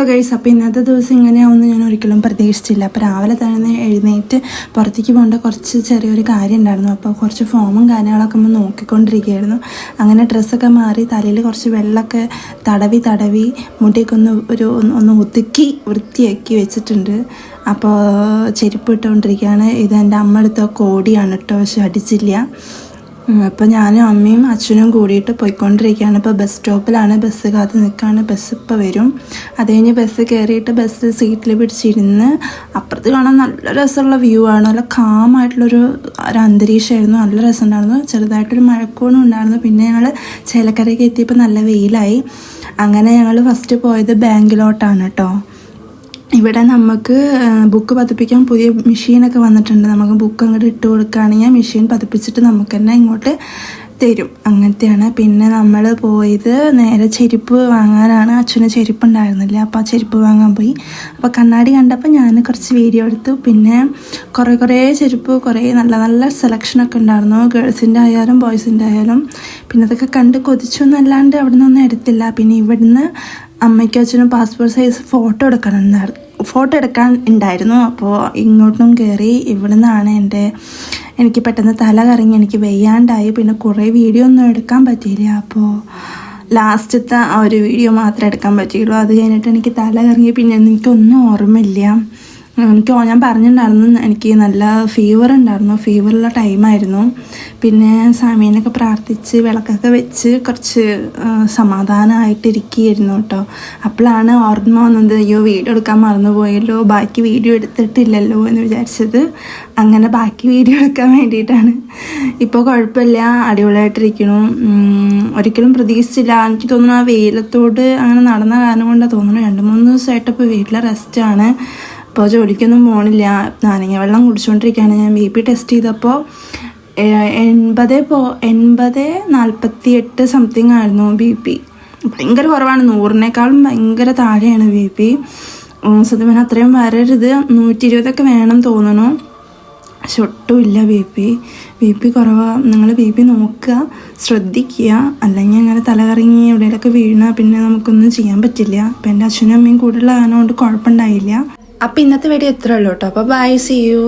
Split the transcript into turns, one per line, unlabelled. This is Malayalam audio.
ഹലോ ഗൈസ്, അപ്പോൾ ഇന്നത്തെ ദിവസം ഇങ്ങനെയാവുമെന്ന് ഞാൻ ഒരിക്കലും പ്രതീക്ഷിച്ചില്ല. അപ്പോൾ രാവിലെ തന്നെ എഴുന്നേറ്റ് പുറത്തേക്ക് പോകേണ്ട കുറച്ച് ചെറിയൊരു കാര്യം ഉണ്ടായിരുന്നു. അപ്പോൾ കുറച്ച് ഫോമും കാര്യങ്ങളൊക്കെ നമ്മൾ നോക്കിക്കൊണ്ടിരിക്കുകയായിരുന്നു. അങ്ങനെ ഡ്രസ്സൊക്കെ മാറി തലയിൽ കുറച്ച് വെള്ളമൊക്കെ തടവി മുടിയൊക്കെ ഒന്ന് ഒതുക്കി വൃത്തിയാക്കി വെച്ചിട്ടുണ്ട്. അപ്പോൾ ചെരുപ്പ് ഇട്ടുകൊണ്ടിരിക്കുകയാണ്. ഇത് എൻ്റെ അമ്മ എടുത്ത കോടിയാണ് കേട്ടോ, പക്ഷെ അടിച്ചില്ല. അപ്പോൾ ഞാനും അമ്മയും അച്ഛനും കൂടിയിട്ട് പോയിക്കൊണ്ടിരിക്കുകയാണ്. ഇപ്പോൾ ബസ് സ്റ്റോപ്പിലാണ്, ബസ് കാത്ത് നിൽക്കുകയാണ്. ബസ് ഇപ്പോൾ വരും. അത് കഴിഞ്ഞ് ബസ് കയറിയിട്ട് ബസ് സീറ്റിൽ പിടിച്ചിരുന്ന് അപ്പുറത്ത് കാണാൻ നല്ല രസമുള്ള വ്യൂ ആണ്. നല്ല കാമായിട്ടുള്ളൊരു അന്തരീക്ഷമായിരുന്നു. നല്ല രസമുണ്ടായിരുന്നു. ചെറുതായിട്ടൊരു മഴക്കോളും ഉണ്ടായിരുന്നു. പിന്നെ ഞങ്ങൾ ചേലക്കരയ്ക്ക് എത്തിയപ്പോൾ നല്ല വെയിലായി. അങ്ങനെ ഞങ്ങൾ ഫസ്റ്റ് പോയത് ബാങ്കിലോട്ടാണ് കേട്ടോ. ഇവിടെ നമുക്ക് ബുക്ക് പതിപ്പിക്കാൻ പുതിയ മെഷീനൊക്കെ വന്നിട്ടുണ്ട്. നമുക്ക് ബുക്ക് അങ്ങോട്ട് ഇട്ട് കൊടുക്കുകയാണെങ്കിൽ മെഷീൻ പതിപ്പിച്ചിട്ട് നമുക്ക് തന്നെ ഇങ്ങോട്ട് തരും. അങ്ങനത്തെയാണ്. പിന്നെ നമ്മൾ പോയത് നേരെ ചെരുപ്പ് വാങ്ങാനാണ്. അച്ഛന് ചെരുപ്പ് ഉണ്ടായിരുന്നില്ല, അപ്പോൾ ആ ചെരുപ്പ് വാങ്ങാൻ പോയി. അപ്പോൾ കണ്ണാടി കണ്ടപ്പോൾ ഞാൻ കുറച്ച് വീഡിയോ എടുത്തു. പിന്നെ കുറേ ചെരുപ്പ്, കുറേ നല്ല സെലക്ഷനൊക്കെ ഉണ്ടായിരുന്നു. ഗേൾസിൻ്റെ ആയാലും ബോയ്സിൻ്റെ ആയാലും. പിന്നെ അതൊക്കെ കണ്ട് കൊതിച്ചൊന്നല്ലാണ്ട് അവിടെ നിന്നൊന്നും എടുത്തില്ല. പിന്നെ ഇവിടുന്ന് അമ്മയ്ക്കും അച്ഛനും പാസ്പോർട്ട് സൈസ് ഫോട്ടോ എടുക്കാൻ ഉണ്ടായിരുന്നു. അപ്പോൾ ഇങ്ങോട്ടും കയറി. ഇവിടെ നിന്നാണ് എനിക്ക് പെട്ടെന്ന് തല കറങ്ങി, എനിക്ക് വെയ്യാണ്ടായി. പിന്നെ കുറേ വീഡിയോ ഒന്നും എടുക്കാൻ പറ്റിയില്ല. അപ്പോൾ ലാസ്റ്റത്തെ ആ ഒരു വീഡിയോ മാത്രമേ എടുക്കാൻ പറ്റിയുള്ളൂ. അത് കഴിഞ്ഞിട്ട് എനിക്ക് തല കറങ്ങി. പിന്നെ എനിക്കൊന്നും ഓർമ്മയില്ല. ഞാൻ പറഞ്ഞിട്ടുണ്ടായിരുന്നു എനിക്ക് നല്ല ഫീവർ ഉണ്ടായിരുന്നു. ഫീവറുള്ള ടൈമായിരുന്നു. പിന്നെ സാമീനൊക്കെ പ്രാർത്ഥിച്ച് വിളക്കൊക്കെ വെച്ച് കുറച്ച് സമാധാനമായിട്ടിരിക്കുകയായിരുന്നു കേട്ടോ. അപ്പോഴാണ് ഓർമ്മ വന്നത്, അയ്യോ വീഡിയോ എടുക്കാൻ മറന്നുപോയല്ലോ, ബാക്കി വീഡിയോ എടുത്തിട്ടില്ലല്ലോ എന്ന് വിചാരിച്ചത്. അങ്ങനെ ബാക്കി വീഡിയോ എടുക്കാൻ വേണ്ടിയിട്ടാണ്. ഇപ്പോൾ കുഴപ്പമില്ല, അടിപൊളിയായിട്ടിരിക്കണു. ഒരിക്കലും പ്രതീക്ഷിച്ചില്ല. എനിക്ക് തോന്നുന്നു ആ വെയിലത്തോട് അങ്ങനെ നടന്ന കാരണം കൊണ്ടാണ് തോന്നുന്നു 2-3 ദിവസമായിട്ടിപ്പോൾ വീട്ടിലെ റെസ്റ്റാണ്. അപ്പോൾ ജോലിക്കൊന്നും പോകണില്ല. നാരങ്ങ വെള്ളം കുടിച്ചുകൊണ്ടിരിക്കുകയാണ്. ഞാൻ BP ടെസ്റ്റ് ചെയ്തപ്പോൾ 80/48 സംതിങ് ആയിരുന്നു BP. ഭയങ്കര കുറവാണ്. 100-നേക്കാളും ഭയങ്കര താഴെയാണ് BP. സത്യം പറഞ്ഞാൽ അത്രയും വരരുത്. 120 വേണം തോന്നണു. പക്ഷെ ഒട്ടുമില്ല BP കുറവാണ്. നിങ്ങൾ BP നോക്കുക, ശ്രദ്ധിക്കുക. അല്ലെങ്കിൽ അങ്ങനെ തലകറങ്ങി എവിടെയൊക്കെ വീണാൽ പിന്നെ നമുക്കൊന്നും ചെയ്യാൻ പറ്റില്ല. അപ്പം എൻ്റെ അച്ഛനും അമ്മയും കൂടുതലുള്ള കാരണം കൊണ്ട് കുഴപ്പമുണ്ടായില്ല. അപ്പോൾ ഇന്നത്തെ വീഡിയോ ഇത്രയേ ഉള്ളൂ കേട്ടോ. അപ്പോൾ ബൈ, സീ യു.